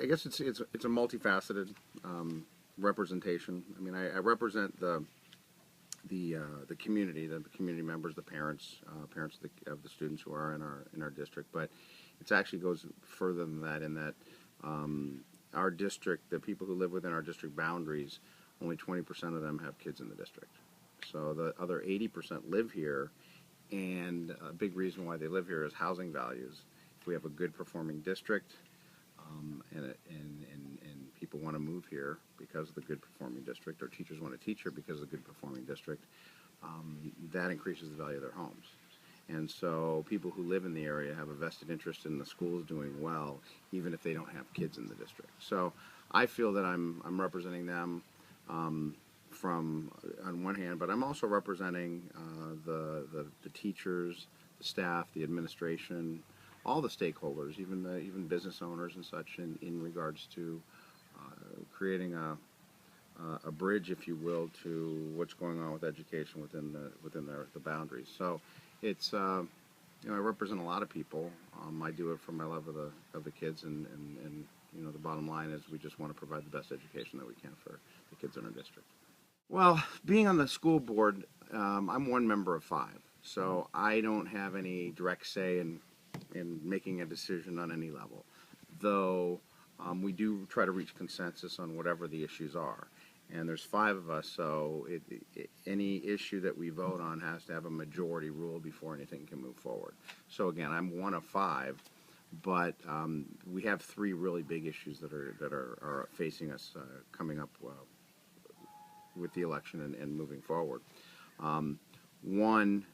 I guess it's a multifaceted representation. I mean, I represent the community, the community members, the parents, parents of the students who are in our district. But it actually goes further than that. In that our district, the people who live within our district boundaries, only 20% of them have kids in the district. So the other 80% live here, and a big reason why they live here is housing values. If we have a good performing district, and people want to move here because of the good performing district, or teachers want to teach here because of the good performing district, that increases the value of their homes. And so people who live in the area have a vested interest in the schools doing well, even if they don't have kids in the district. So I feel that I'm representing them from on one hand, but I'm also representing the teachers, the staff, the administration, all the stakeholders, even business owners and such, in regards to creating a bridge, if you will, to what's going on with education within the boundaries. So it's I represent a lot of people. I do it from my love of the kids, and the bottom line is we just want to provide the best education that we can for the kids in our district. Well, being on the school board, I'm one member of 5, so I don't have any direct say in making a decision on any level, though we do try to reach consensus on whatever the issues are. And there's 5 of us, so any issue that we vote on has to have a majority rule before anything can move forward. So again, I'm one of 5, but we have 3 really big issues that are facing us coming up with the election and moving forward. One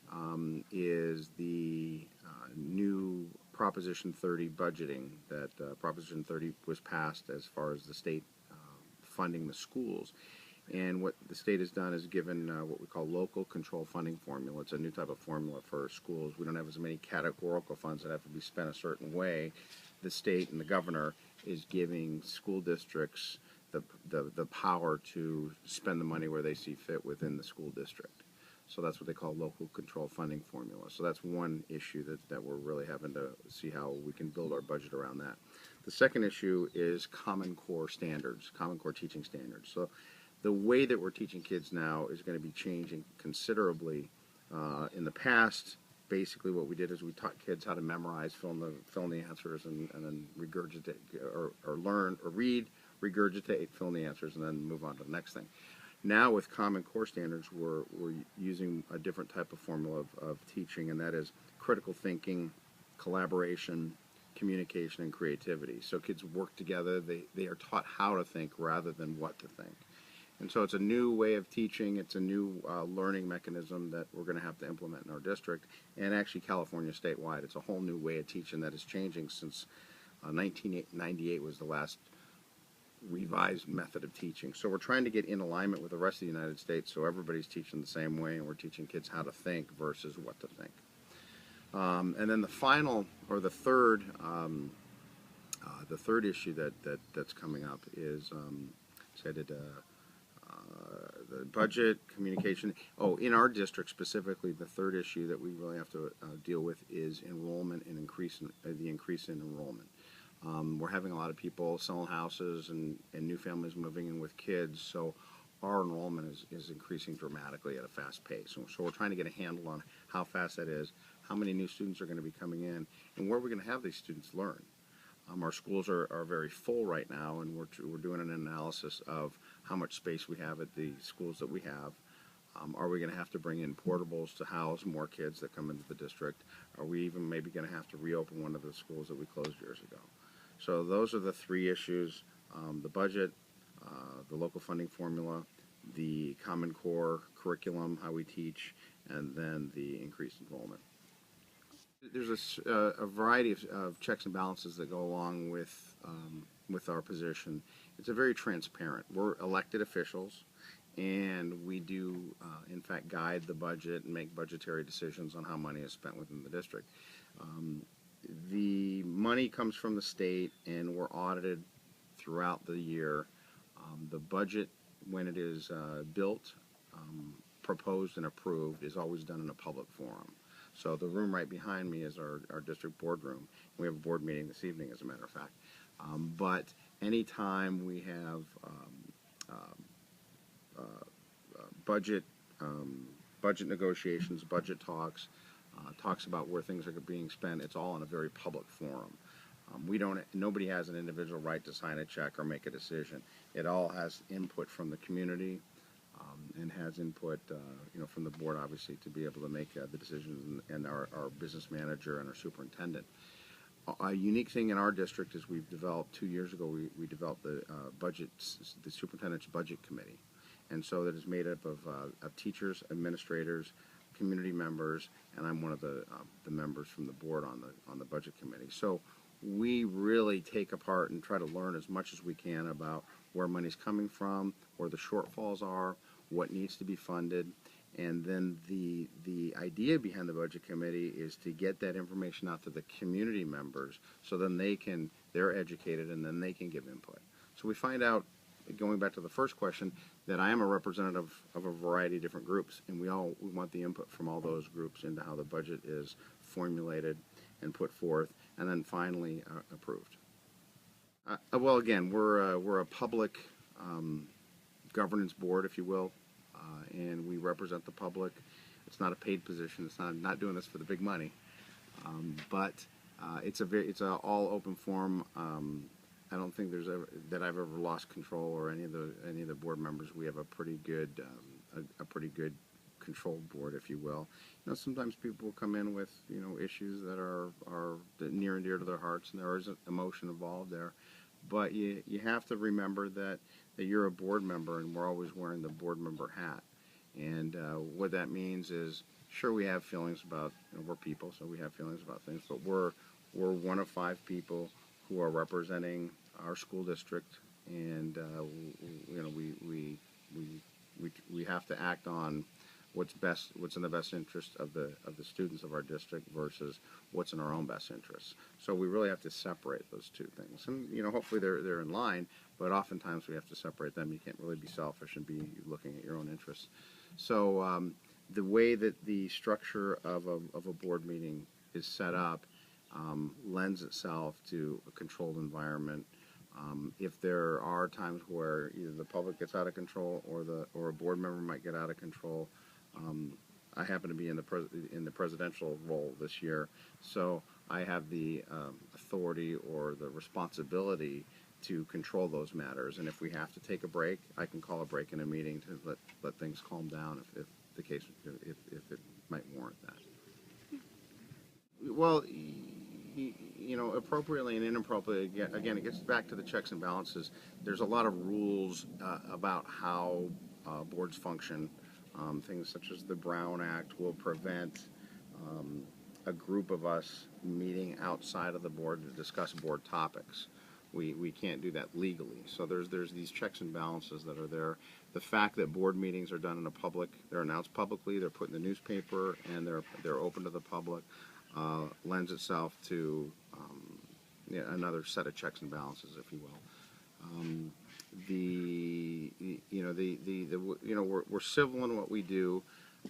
is the new Proposition 30 budgeting. That Proposition 30 was passed as far as the state funding the schools. And what the state has done is given what we call local control funding formula. It's a new type of formula for schools. We don't have as many categorical funds that have to be spent a certain way. The state and the governor is giving school districts the power to spend the money where they see fit within the school district. So that's what they call local control funding formula. So that's one issue that we're really having to see how we can build our budget around that. The second issue is Common Core standards, Common Core teaching standards. So the way that we're teaching kids now is going to be changing considerably. In the past, basically what we did is we taught kids how to memorize, fill in the answers, and then regurgitate, or learn, or read, regurgitate, fill in the answers, and then move on to the next thing. Now with Common Core standards, we're using a different type of formula of teaching, and that is critical thinking, collaboration, communication, and creativity. So kids work together. They are taught how to think rather than what to think. And so it's a new way of teaching. It's a new learning mechanism that we're going to have to implement in our district, and actually California statewide. It's a whole new way of teaching that is changing since 1998 was the last revised method of teaching. So we're trying to get in alignment with the rest of the United States, so everybody's teaching the same way, and we're teaching kids how to think versus what to think. And then the final, or the third issue that's coming up is the budget, communication. Oh, in our district specifically, the third issue that we really have to deal with is enrollment and the increase in enrollment. We're having a lot of people selling houses and new families moving in with kids, so our enrollment is increasing dramatically at a fast pace. So we're trying to get a handle on how fast that is, how many new students are going to be coming in, and where we're going to have these students learn. Our schools are very full right now, and we're doing an analysis of how much space we have at the schools that we have. Are we going to have to bring in portables to house more kids that come into the district? Are we even maybe going to have to reopen one of the schools that we closed years ago? So those are the 3 issues: the budget, the local funding formula, the Common Core curriculum, how we teach, and then the increased enrollment. There's a variety of checks and balances that go along with our position. It's a very transparent. We're elected officials, and we do, in fact, guide the budget and make budgetary decisions on how money is spent within the district. The money comes from the state, and we're audited throughout the year. The budget, when it is built, proposed, and approved, is always done in a public forum. So the room right behind me is our district board room. We have a board meeting this evening, as a matter of fact. But anytime we have budget budget negotiations, budget talks, talks about where things are being spent, it's all in a very public forum. Nobody has an individual right to sign a check or make a decision. It all has input from the community, and has input, from the board, obviously, to be able to make the decisions, and our business manager and our superintendent. A unique thing in our district is we've developed 2 years ago. We developed the the superintendent's budget committee, and so that is made up of teachers, administrators, community members, and I'm one of the members from the board on the budget committee. So we really take apart and try to learn as much as we can about where money's coming from, where the shortfalls are, what needs to be funded, and then the idea behind the budget committee is to get that information out to the community members, so then they're educated, and then they can give input. So we find out, going back to the first question, that I am a representative of a variety of different groups, and we want the input from all those groups into how the budget is formulated and put forth, and then finally approved. Well, again, we're a public governance board, if you will, and we represent the public. It's not a paid position. It's not doing this for the big money, but it's a all open forum. I don't think that I've ever lost control, or any of the board members. We have a pretty good controlled board, if you will. Sometimes people come in with issues that are near and dear to their hearts, and there is emotion involved there. But you have to remember that you're a board member, and we're always wearing the board member hat. And what that means is, sure, we have feelings about, we're people, so we have feelings about things, but we're one of 5 people who are representing our school district, and we have to act on what's in the best interest of the students of our district versus what's in our own best interest. So we really have to separate those two things, and hopefully they're in line, but oftentimes we have to separate them. You can't really be selfish and be looking at your own interests. So the way that the structure of a board meeting is set up lends itself to a controlled environment. If there are times where either the public gets out of control or a board member might get out of control, I happen to be in the presidential role this year, so I have the authority or the responsibility to control those matters. And if we have to take a break, I can call a break in a meeting to let things calm down if it might warrant that. Well, appropriately and inappropriately, again, it gets back to the checks and balances. There's a lot of rules about how boards function. Things such as the Brown Act will prevent a group of us meeting outside of the board to discuss board topics. We can't do that legally. So there's these checks and balances that are there. The fact that board meetings are done in they're announced publicly, they're put in the newspaper, and they're open to the public, lends itself to another set of checks and balances, if you will. We're civil in what we do.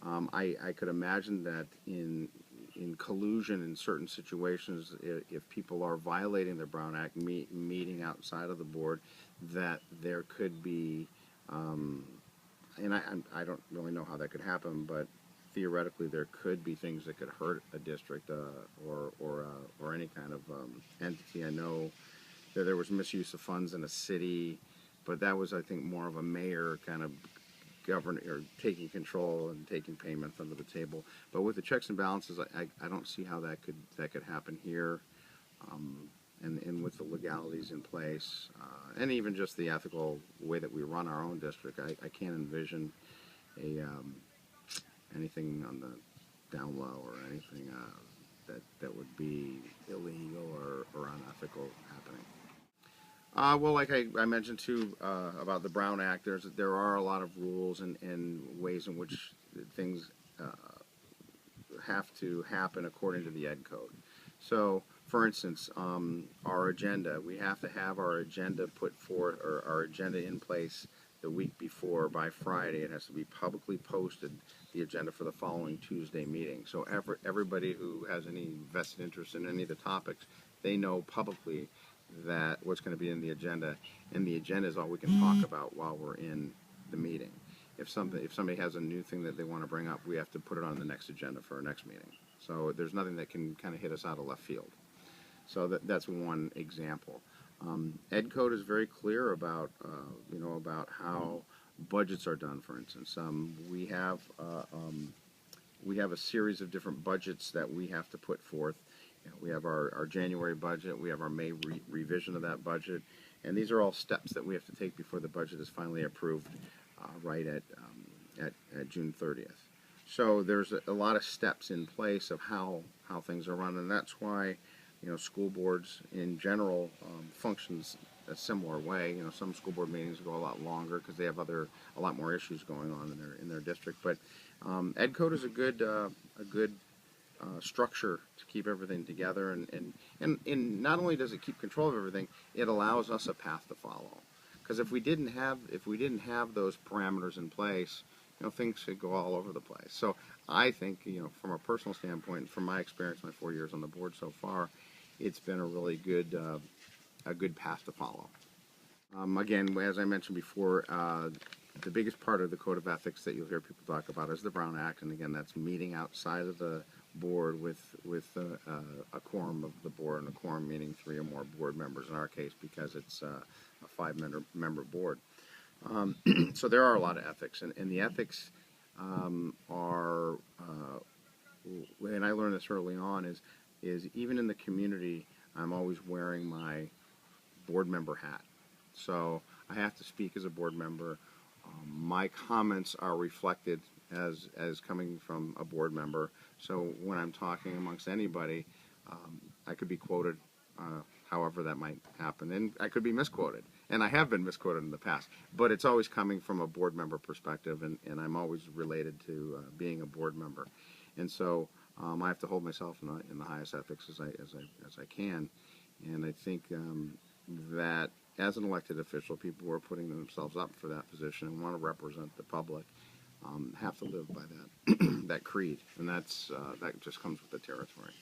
I could imagine that in collusion in certain situations, if people are violating the Brown Act, meeting outside of the board, that there could be, and I don't really know how that could happen, but theoretically there could be things that could hurt a district or any kind of entity. I know that there was misuse of funds in a city, but that was, I think, more of a mayor kind of governing or taking control and taking payments under the table. But with the checks and balances, I don't see how that could happen here, and with the legalities in place, and even just the ethical way that we run our own district, I can't envision anything on the down low or anything that would be illegal or unethical happening. Well, like I mentioned too about the Brown Act, there are a lot of rules and ways in which things have to happen according to the Ed Code. So, for instance, our agenda, we have to have our agenda put forth, or our agenda in place the week before. By Friday, it has to be publicly posted, the agenda for the following Tuesday meeting. So everybody who has any vested interest in any of the topics, they know publicly that what's going to be in the agenda, and the agenda is all we can talk about while we're in the meeting. If somebody has a new thing that they want to bring up, we have to put it on the next agenda for our next meeting. So there's nothing that can kind of hit us out of left field. So that's one example. Ed Code is very clear about about how budgets are done. For instance, we have a series of different budgets that we have to put forth. We have our January budget, we have our May revision of that budget, and these are all steps that we have to take before the budget is finally approved right at June 30th. So there's a lot of steps in place of how things are run, and that's why school boards in general functions a similar way. Some school board meetings go a lot longer because they have a lot more issues going on in their district. But Ed Code is a good structure to keep everything together, and not only does it keep control of everything, it allows us a path to follow. Because if we didn't have those parameters in place, things could go all over the place. So I think, from a personal standpoint, from my experience, my 4 years on the board so far, it's been a really good path to follow. Again, as I mentioned before, the biggest part of the Code of Ethics that you'll hear people talk about is the Brown Act, and again, that's meeting outside of the board with a quorum of the board, and a quorum meaning 3 or more board members in our case, because it's a 5-member board. So there are a lot of ethics, and the ethics are, and I learned this early on, is even in the community, I'm always wearing my board member hat. So I have to speak as a board member. My comments are reflected as coming from a board member. So when I'm talking amongst anybody, I could be quoted however that might happen, and I could be misquoted, and I have been misquoted in the past, but it's always coming from a board member perspective, and I'm always related to being a board member, and so I have to hold myself in the highest ethics as I can, and I think that as an elected official, people who are putting themselves up for that position and want to represent the public have to live by that that creed, and that just comes with the territory.